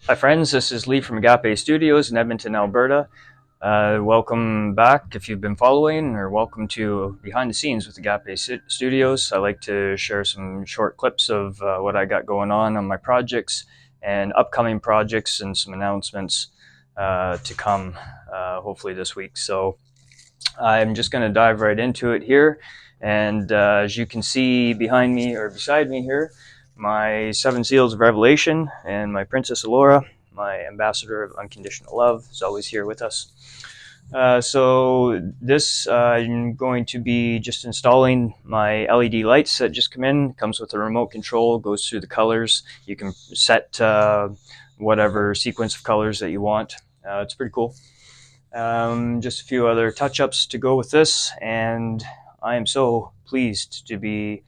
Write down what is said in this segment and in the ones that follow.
Hi friends, this is Leigh from Agápē Studios in Edmonton, Alberta. Welcome back if you've been following, or welcome to Behind the Scenes with Agápē Studios. I like to share some short clips of what I got going on my projects and upcoming projects and some announcements to come hopefully this week. So I'm just going to dive right into it here. And as you can see behind me or beside me here, my 7 Seals of Revelation and my Princess Alora, my ambassador of unconditional love, is always here with us. So this, I'm going to be just installing my LED lights that just come in. Comes with a remote control, goes through the colors. You can set whatever sequence of colors that you want. It's pretty cool. Just a few other touch-ups to go with this, and I am so pleased to be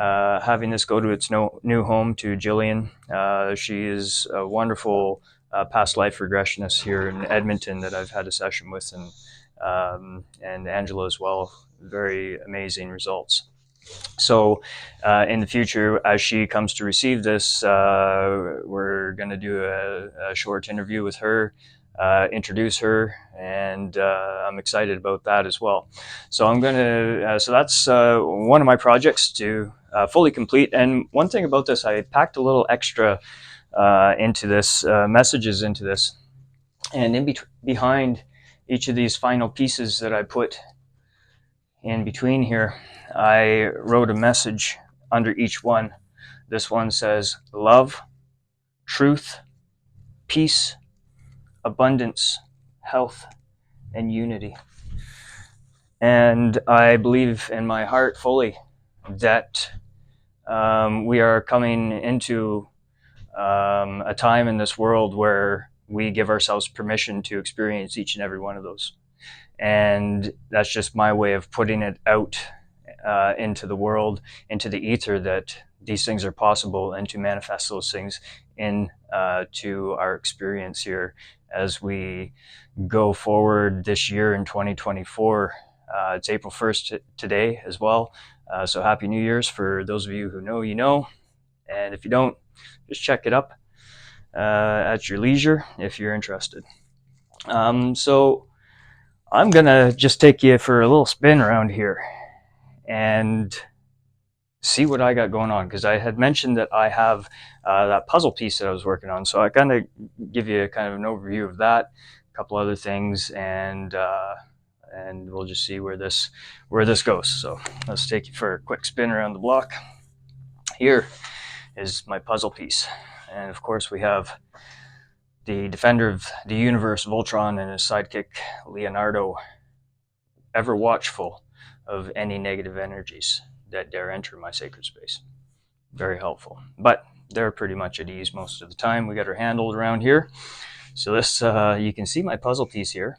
having this go to its new home to Jillian. She is a wonderful past life regressionist here in Edmonton that I've had a session with, and Angela as well. Very amazing results. So in the future, as she comes to receive this, we're going to do a short interview with her, introduce her, and I'm excited about that as well. So I'm going to, so that's one of my projects to fully complete. And one thing about this, I packed a little extra into this, messages into this, and behind each of these final pieces that I put in between here, I wrote a message under each one. This one says love, truth, peace, abundance, health, and unity. And I believe in my heart fully that we are coming into a time in this world where we give ourselves permission to experience each and every one of those. And that's just my way of putting it out into the world, into the ether, that these things are possible, and to manifest those things into our experience here as we go forward this year in 2024. It's April 1st today as well. So Happy New Year's for those of you who know, you know. And if you don't, just check it up at your leisure if you're interested. So I'm gonna just take you for a little spin around here and see what I got going on, because I had mentioned that I have that puzzle piece that I was working on. So I kind of give you kind of an overview of that, a couple other things, and we'll just see where this goes. So let's take you for a quick spin around the block. Here is my puzzle piece, and of course we have the defender of the universe, Voltron, and his sidekick, Leonardo, ever watchful of any negative energies that dare enter my sacred space. Very helpful. But they're pretty much at ease most of the time. We got her handled around here. So this, you can see my puzzle piece here,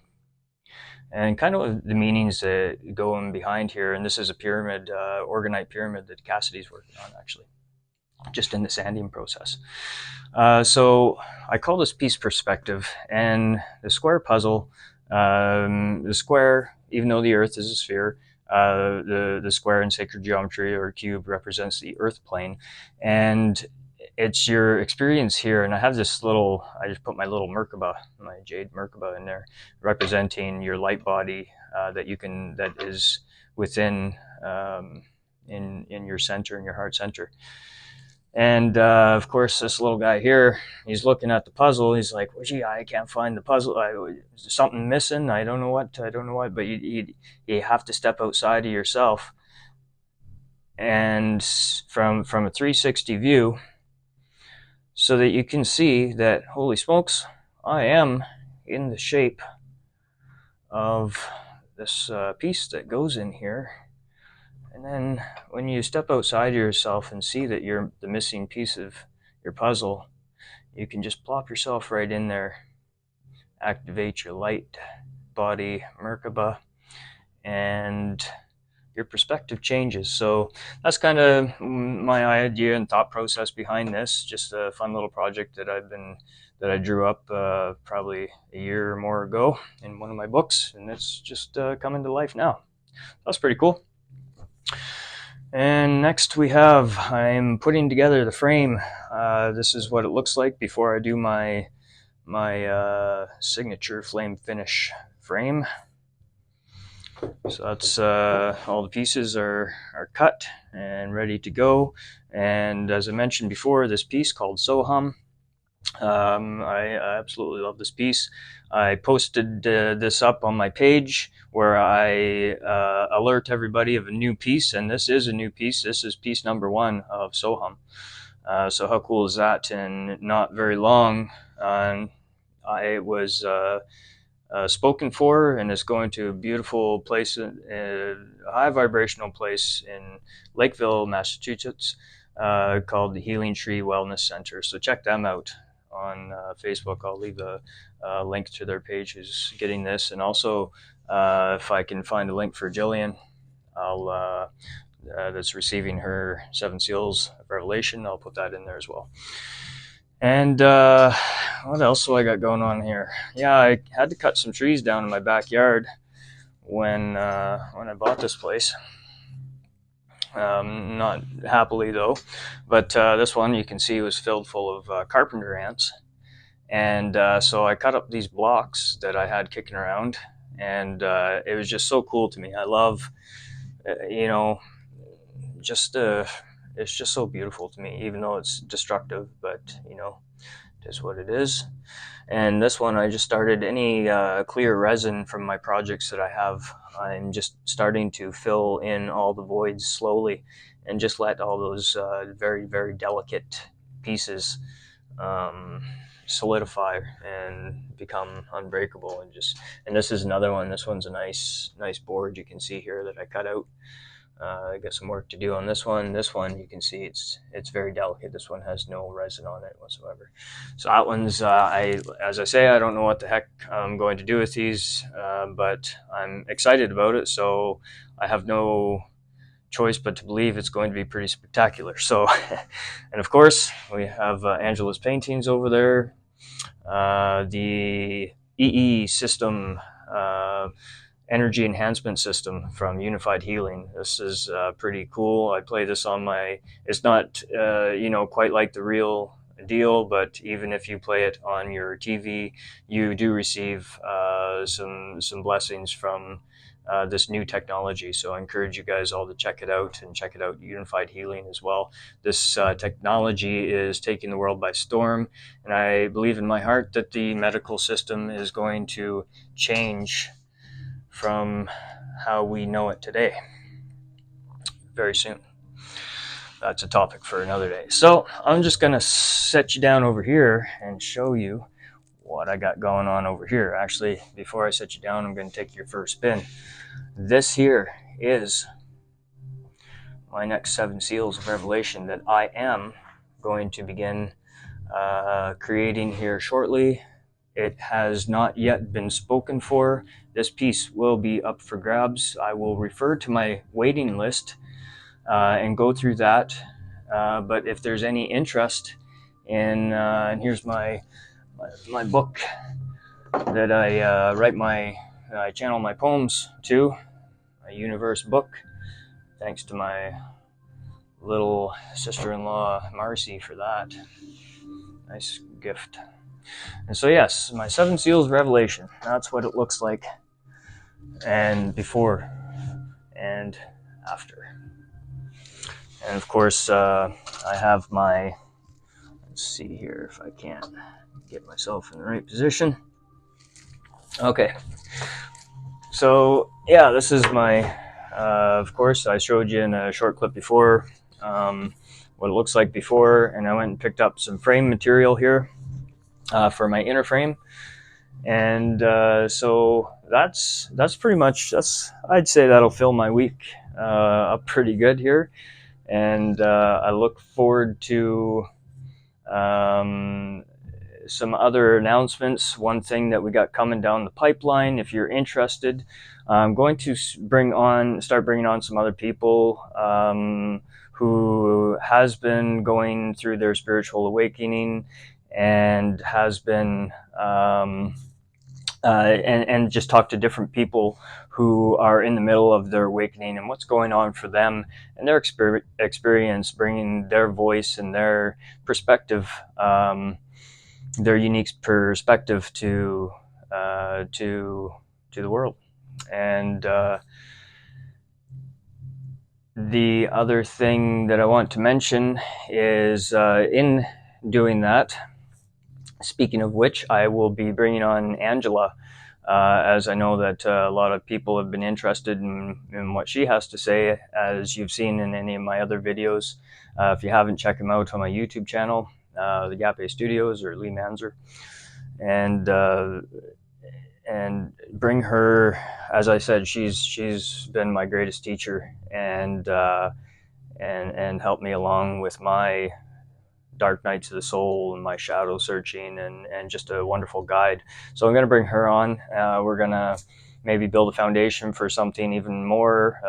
and kind of the meanings that go in behind here. And this is a pyramid, organite pyramid that Cassidy's working on, actually, just in the sanding process. So I call this piece perspective, and the square puzzle, the square, even though the earth is a sphere, the square in sacred geometry or cube represents the earth plane, and it's your experience here. And I have this little, I just put my little Merkaba, my jade Merkaba in there, representing your light body that is within in your center, in your heart center. And of course, this little guy here, he's looking at the puzzle. He's like, well, gee, I can't find the puzzle. Is something missing? I don't know what. But you have to step outside of yourself, and from a 360 view, so that you can see that, holy smokes, I am in the shape of this piece that goes in here. And then when you step outside of yourself and see that you're the missing piece of your puzzle, you can just plop yourself right in there, activate your light body Merkaba, and your perspective changes. So that's kind of my idea and thought process behind this. Just a fun little project that I drew up probably a year or more ago in one of my books, and it's just coming to life now. That's pretty cool. And next I'm putting together the frame. This is what it looks like before I do my signature flame finish frame. So that's all the pieces are cut and ready to go. And as I mentioned before, this piece called Soham, I absolutely love this piece. I posted this up on my page where I alert everybody of a new piece, and this is a new piece. This is piece number 1 of Soham. So how cool is that? And not very long, I was spoken for, and is going to a beautiful place, a high vibrational place in Lakeville, Massachusetts, called the Healing Tree Wellness Center. So check them out on Facebook. I'll leave a link to their page who's getting this, and also if I can find a link for Jillian, I'll that's receiving her 7 seals of revelation, I'll put that in there as well. And what else do I got going on here? Yeah, I had to cut some trees down in my backyard when I bought this place. Not happily though, but this one you can see was filled full of carpenter ants. And so I cut up these blocks that I had kicking around, and it was just so cool to me. I love, just it's just so beautiful to me, even though it's destructive, but it is what it is. And this one, I just started any clear resin from my projects that I have. I'm just starting to fill in all the voids slowly, and just let all those very, very delicate pieces solidify and become unbreakable. And this is another one. This one's a nice board you can see here that I cut out. I got some work to do on this one. This one, you can see it's very delicate. This one has no resin on it whatsoever. So that one's, as I say, I don't know what the heck I'm going to do with these, but I'm excited about it. So I have no choice but to believe it's going to be pretty spectacular. So, and of course, we have Angela's paintings over there. The EE system, energy enhancement system from Unified Healing. This is pretty cool. I play this on it's not quite like the real deal, but even if you play it on your TV, you do receive some blessings from this new technology. So I encourage you guys all to check it out, and check it out, Unified Healing as well. This technology is taking the world by storm, and I believe in my heart that the medical system is going to change from how we know it today very soon. That's a topic for another day. So I'm just going to set you down over here and show you what I got going on over here. Actually, before I set you down, I'm going to take your first spin. This here is my next 7 seals of revelation that I am going to begin creating here shortly. It has not yet been spoken for. This piece will be up for grabs. I will refer to my waiting list and go through that. But if there's any interest in, and here's my book that I channel my poems to, a universe book. Thanks to my little sister-in-law Marcy for that. Nice gift. And so yes, my 7 seals of revelation. That's what it looks like, and before and after. And of course, I have my, let's see here if I can't get myself in the right position. Okay. So yeah, this is my, of course, I showed you in a short clip before what it looks like before, and I went and picked up some frame material here for my inner frame. And so that's pretty much, I'd say that'll fill my week up pretty good here. And I look forward to some other announcements. One thing that we got coming down the pipeline, if you're interested, I'm going to start bringing on some other people who has been going through their spiritual awakening and has been and just talk to different people who are in the middle of their awakening and what's going on for them and their experience, bringing their voice and their perspective, their unique perspective to the world. And the other thing that I want to mention is in doing that, speaking of which, I will be bringing on Angela, as I know that a lot of people have been interested in what she has to say, as you've seen in any of my other videos. If you haven't, check them out on my YouTube channel, the Agápē Studios or Leigh Manzer, and bring her. As I said, she's been my greatest teacher and helped me along with my dark nights of the soul and my shadow searching, and just a wonderful guide. So I'm going to bring her on. We're going to maybe build a foundation for something even more,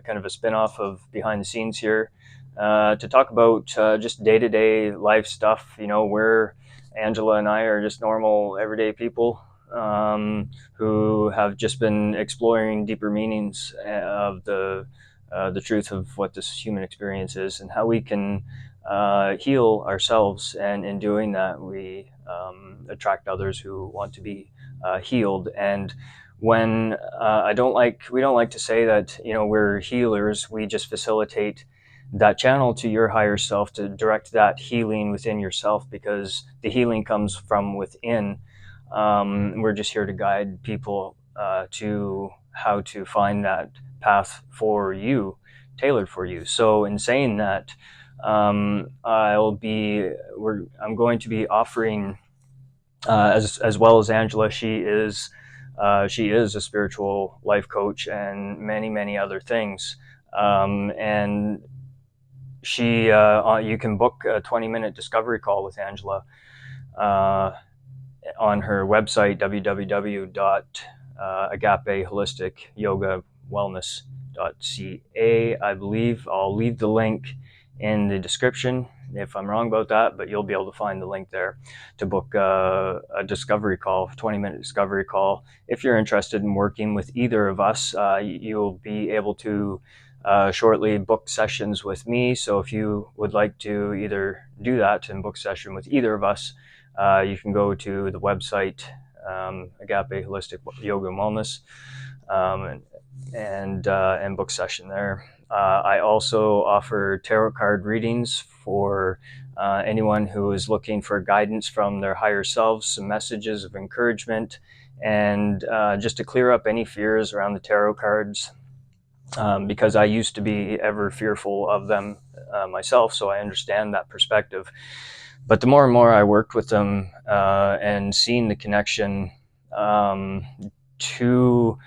kind of a spin-off of behind the scenes here, to talk about just day-to-day life stuff, where Angela and I are just normal everyday people, who have just been exploring deeper meanings of the truth of what this human experience is and how we can heal ourselves, and in doing that we attract others who want to be healed. And when we don't like to say that we're healers, we just facilitate that channel to your higher self to direct that healing within yourself, because the healing comes from within. We're just here to guide people to how to find that path for you, tailored for you. So in saying that, I'm going to be offering, as well as Angela, she is a spiritual life coach and many other things, and she you can book a 20-minute discovery call with Angela on her website, www.agapeholisticyogawellness.ca. I believe I'll leave the link in the description if I'm wrong about that, but you'll be able to find the link there to book a discovery call, 20-minute discovery call. If you're interested in working with either of us, you'll be able to shortly book sessions with me. So if you would like to either do that and book session with either of us, you can go to the website, Agápē Holistic Yoga and Wellness, and book session there. I also offer tarot card readings for anyone who is looking for guidance from their higher selves, some messages of encouragement, and just to clear up any fears around the tarot cards, because I used to be ever fearful of them myself, so I understand that perspective. But the more and more I worked with them and seeing the connection to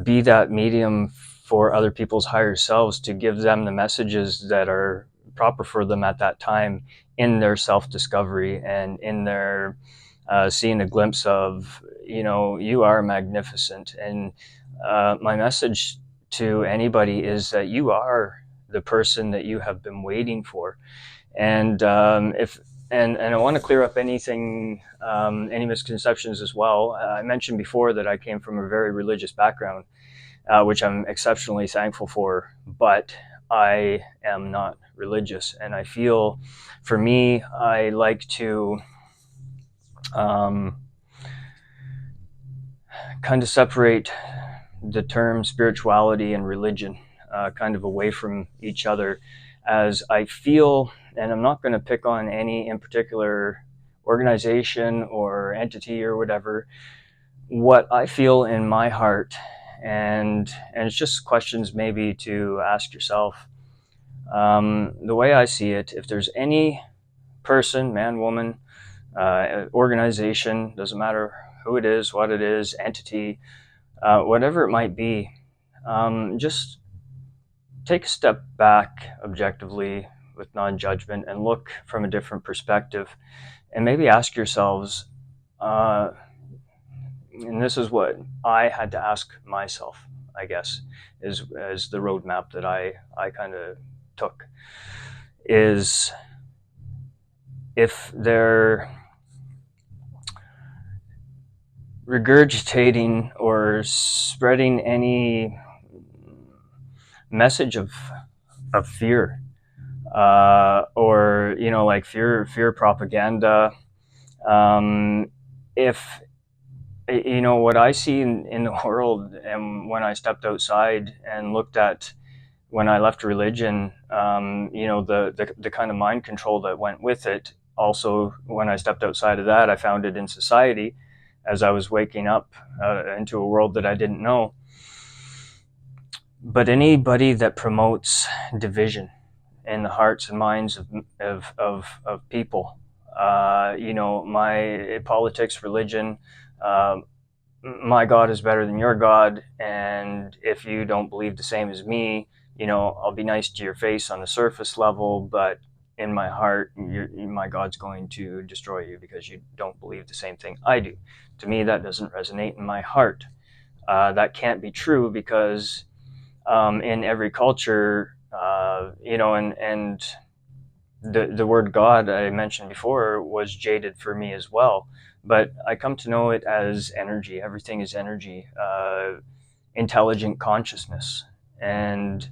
be that medium for other people's higher selves, to give them the messages that are proper for them at that time in their self-discovery, and in their seeing a glimpse of, you are magnificent. And my message to anybody is that you are the person that you have been waiting for. And and I want to clear up anything, any misconceptions as well. I mentioned before that I came from a very religious background, which I'm exceptionally thankful for, but I am not religious. And I feel, for me, I like to kind of separate the term spirituality and religion kind of away from each other, as I feel, and I'm not going to pick on any in particular organization or entity or whatever, what I feel in my heart, and it's just questions maybe to ask yourself. The way I see it, if there's any person, man, woman, organization, doesn't matter who it is, what it is, entity, whatever it might be, just take a step back objectively with non-judgment and look from a different perspective, and maybe ask yourselves, and this is what I had to ask myself, I guess, is the roadmap that I kind of took, is if there regurgitating or spreading any message of fear, or like fear propaganda. If what I see in the world, and when I stepped outside and looked at when I left religion, the kind of mind control that went with it. Also, when I stepped outside of that, I found it in society as I was waking up into a world that I didn't know. But anybody that promotes division in the hearts and minds of people, my politics, religion, my God is better than your God, and if you don't believe the same as me, I'll be nice to your face on the surface level, but in my heart, my God's going to destroy you because you don't believe the same thing I do. To me, that doesn't resonate in my heart. That can't be true because in every culture, and the word God I mentioned before was jaded for me as well. But I come to know it as energy. Everything is energy, intelligent consciousness. And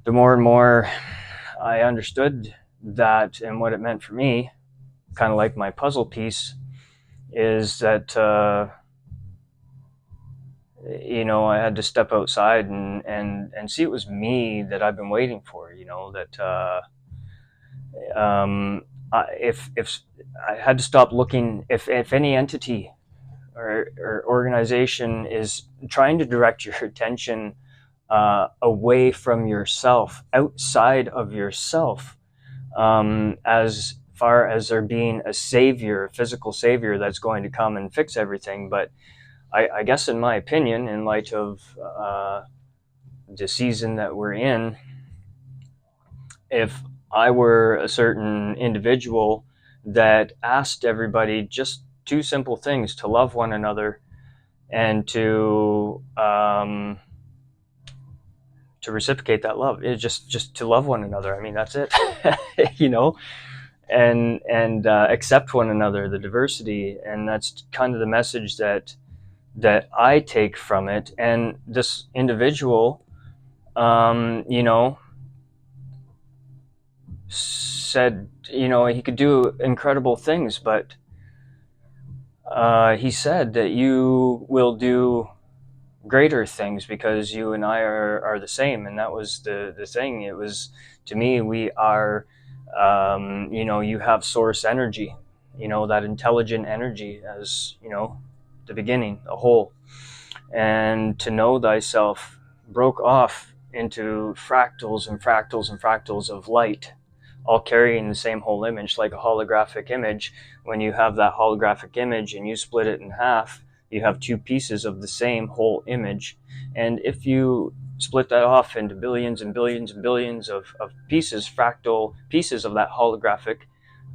the more and more I understood that and what it meant for me, kind of like my puzzle piece, is that I had to step outside and see it was me that I've been waiting for. That if I had to stop looking, if any entity or organization is trying to direct your attention away from yourself, outside of yourself, as far as there being a savior, a physical savior that's going to come and fix everything. But I guess, in my opinion, in light of the season that we're in, if I were a certain individual that asked everybody just two simple things: to love one another and to reciprocate that love. It's just to love one another. I mean, that's it. you know, and accept one another, the diversity, and that's kind of the message that I take from it. And this individual, said, he could do incredible things, but he said that you will do greater things because you and I are the same. And that was the thing. It was, to me, we are, you have source energy, that intelligent energy as, the beginning, a whole. And to know thyself broke off into fractals and fractals and fractals of light, all carrying the same whole image, like a holographic image. When you have that holographic image and you split it in half, you have two pieces of the same whole image. And if you split that off into billions and billions and billions of pieces, fractal pieces of that holographic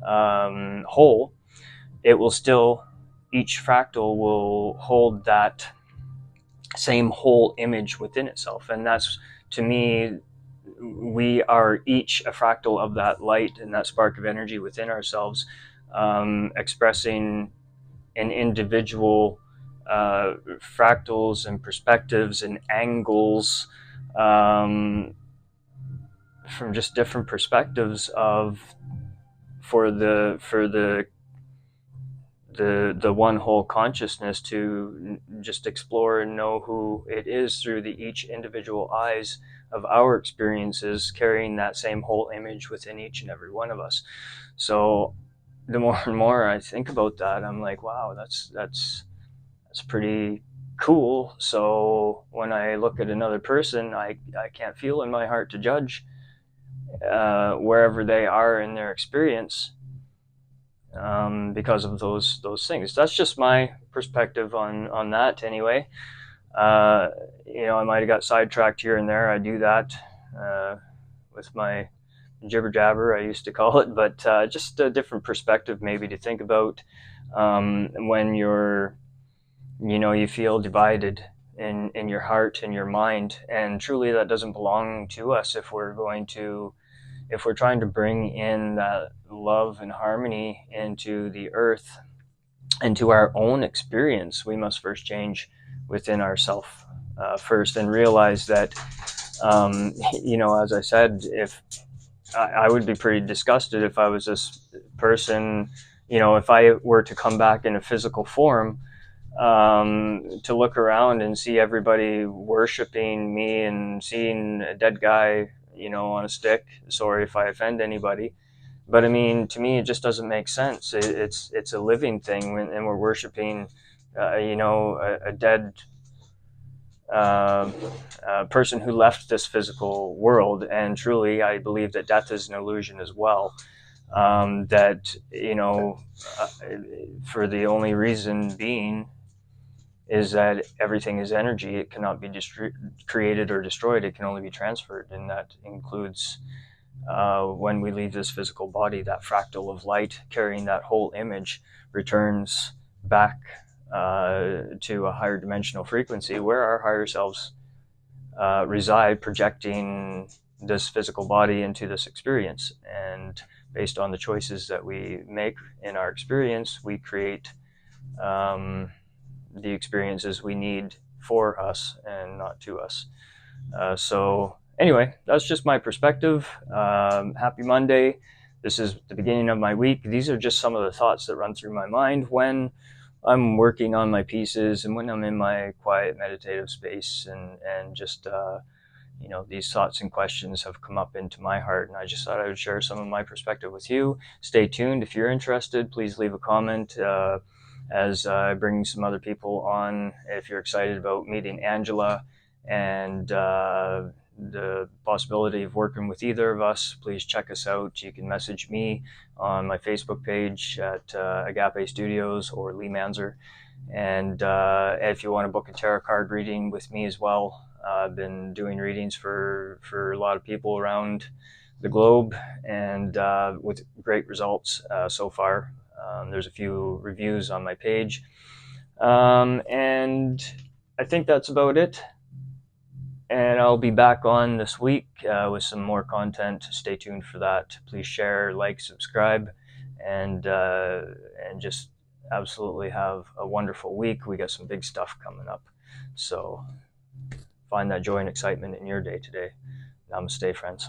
whole, it will still, each fractal will hold that same whole image within itself. And that's, to me, we are each a fractal of that light and that spark of energy within ourselves, expressing an individual fractals and perspectives and angles, from just different perspectives of for the one whole consciousness to just explore and know who it is through the each individual eyes of our experiences, carrying that same whole image within each and every one of us. So the more and more I think about that, I'm like, wow, that's pretty cool. So when I look at another person, I can't feel in my heart to judge wherever they are in their experience, because of those things. That's just my perspective on that anyway. I might have got sidetracked here and there. I do that with my jibber jabber, I used to call it, but just a different perspective maybe to think about when you feel divided in your heart and your mind. And truly that doesn't belong to us if we're trying to bring in that love and harmony into the earth. into our own experience, we must first change within ourself first, and realize that, as I said, if I would be pretty disgusted if I was this person, if I were to come back in a physical form, to look around and see everybody worshiping me and seeing a dead guy, on a stick. Sorry if I offend anybody, but I mean, to me, it just doesn't make sense. It's a living thing, and we're worshiping, a dead uh, person who left this physical world. And truly, I believe that death is an illusion as well. That for the only reason being is that everything is energy. It cannot be created or destroyed. It can only be transferred, and that includes when we leave this physical body. That fractal of light carrying that whole image returns back to a higher dimensional frequency where our higher selves reside, projecting this physical body into this experience. And based on the choices that we make in our experience, we create the experiences we need for us and not to us. So anyway, that's just my perspective. Happy Monday. This is the beginning of my week. These are just some of the thoughts that run through my mind when I'm working on my pieces and when I'm in my quiet meditative space, and just these thoughts and questions have come up into my heart, and I just thought I would share some of my perspective with you. Stay tuned. If you're interested, please leave a comment as I bring some other people on. If you're excited about meeting Angela and the possibility of working with either of us, please check us out. You can message me on my Facebook page at Agápē Studios or Leigh Manzer. And if you want to book a tarot card reading with me as well, I've been doing readings for a lot of people around the globe, and with great results so far. There's a few reviews on my page. And I think that's about it. And I'll be back on this week with some more content. Stay tuned for that. Please share, like, subscribe, and just absolutely have a wonderful week. We got some big stuff coming up. So find that joy and excitement in your day today. Namaste, friends.